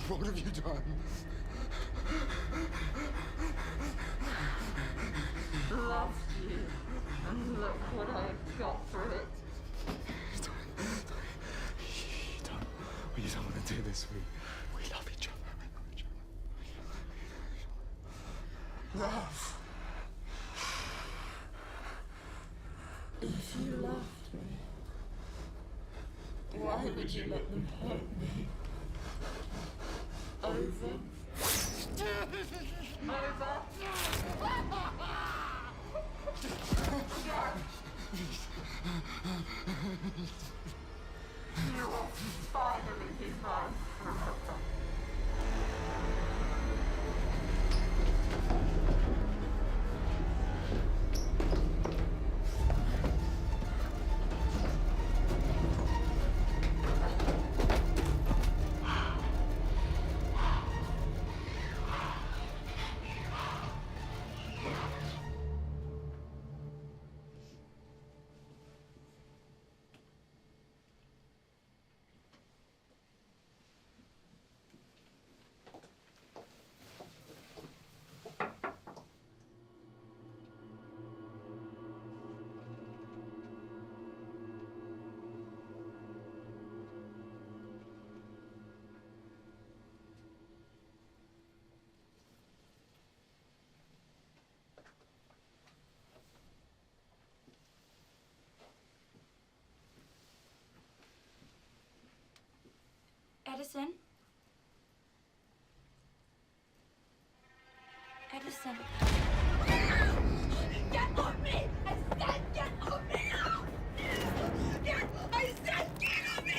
What have you done? Loved you, and look what I've got for it. We don't want to do this. We love each other. Love. If you loved me, why would you let them hurt me? Over. You will finally be mine forever. Edison? Edison. Get off me! I said get off me! I said get off me!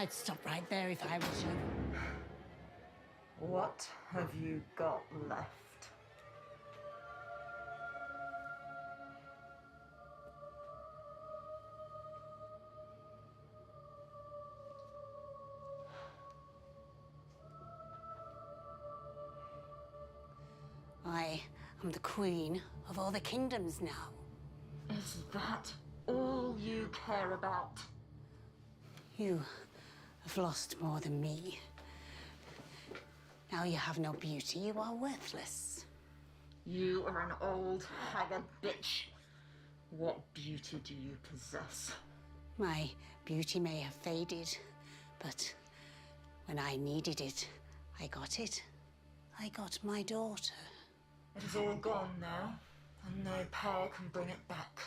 I'd stop right there if I was you. What have you got left? I am the queen of all the kingdoms now. Is that all you care about? You have lost more than me. Now you have no beauty, you are worthless. You are an old, haggard bitch. What beauty do you possess? My beauty may have faded, but when I needed it, I got it. I got my daughter. It is all gone now, and no power can bring it back.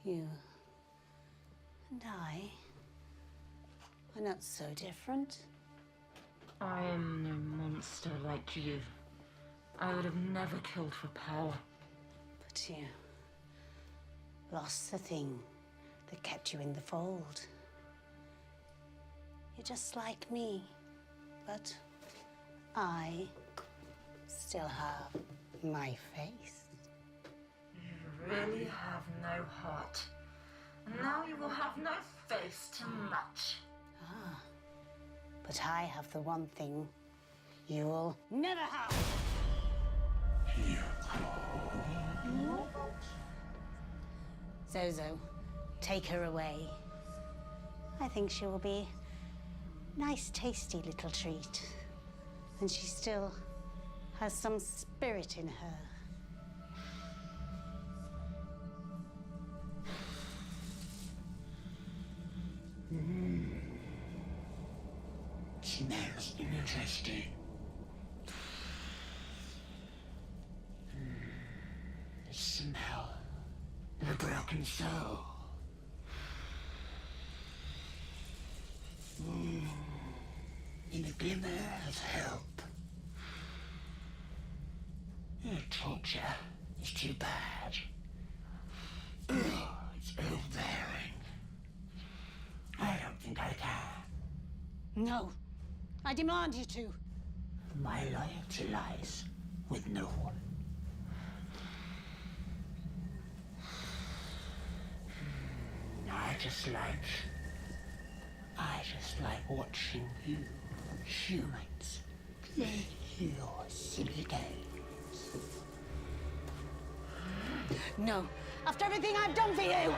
You and I are not so different. I am no monster like you. I would have never killed for power. But you lost the thing that kept you in the fold. You're just like me, but I still have my face. You really have no heart. And now you will have no face to match. Ah, but I have the one thing you'll never have. Zozo, take her away. I think she will be a nice, tasty little treat. And she still has some spirit in her. Smells interesting. The smell of a broken soul. In a glimmer of hope. Torture is too bad. It's overbearing. I don't think I can. No, I demand you to. My loyalty lies with no one. I just like watching you humans play your silly games. No, after everything I've done for you.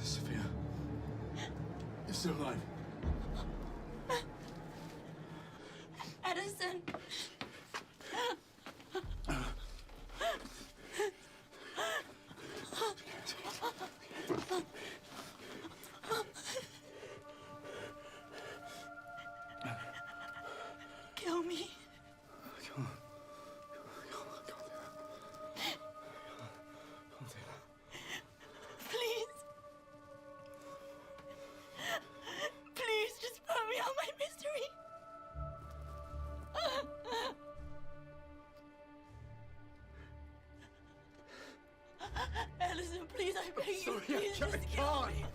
Sophia. You're still alive. Edison. Kill me. Please. Please just put me out my misery. kill me!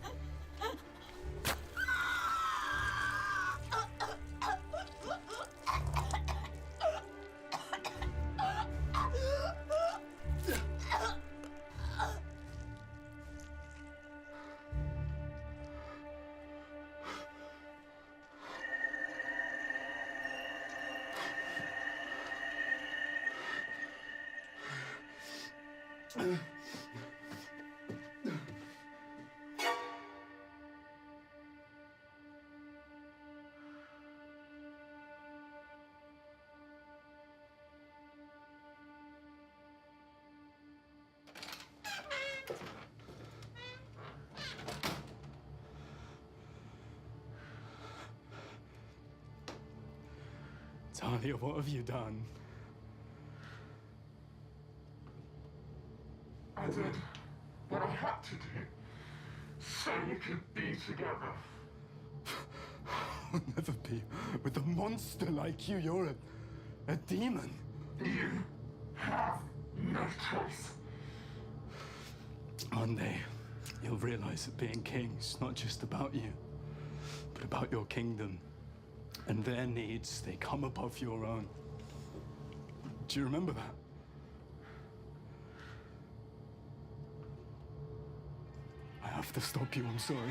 Talia, what have you done? I did what I had to do, so you could be together. I'll never be with a monster like you. You're a demon. You have no choice. One day, you'll realize that being king is not just about you, but about your kingdom. And their needs, they come above your own. Do you remember that? I have to stop you, I'm sorry.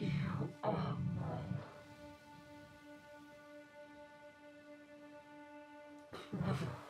You are mine. Forever.